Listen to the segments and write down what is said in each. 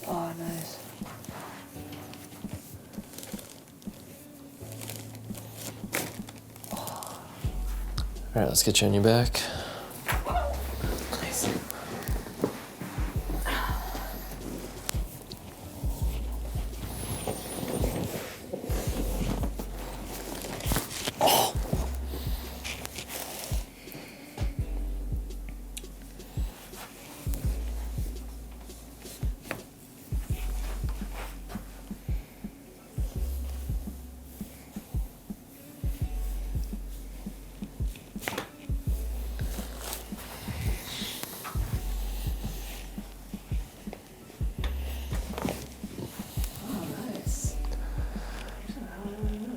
Oh, nice. All right, let's get you on your back. Nice.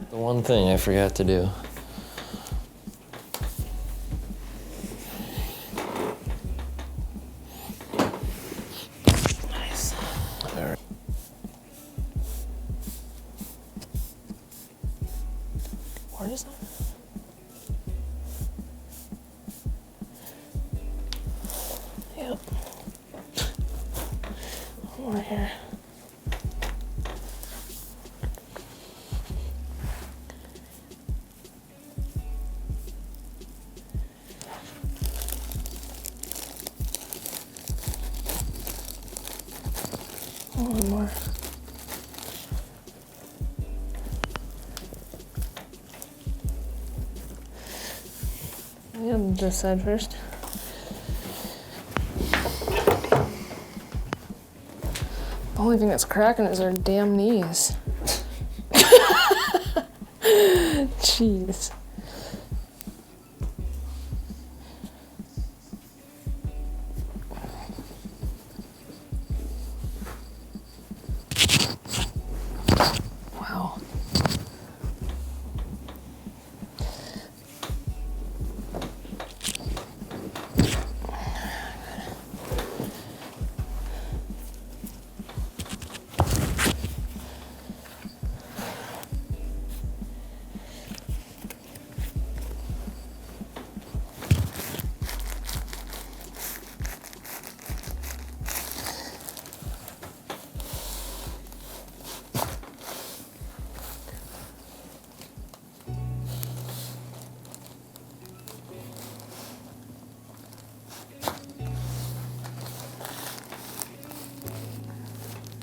The one thing I forgot to do. Nice. All right. What is that? Yep. One more here. One more. Yeah, this side first. The only thing that's cracking is our damn knees. Jeez. Wow.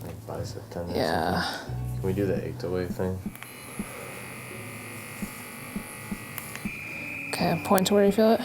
Like bicep tendon. Yeah. Can we do the 8-to-weight thing? Okay, point to where you feel it.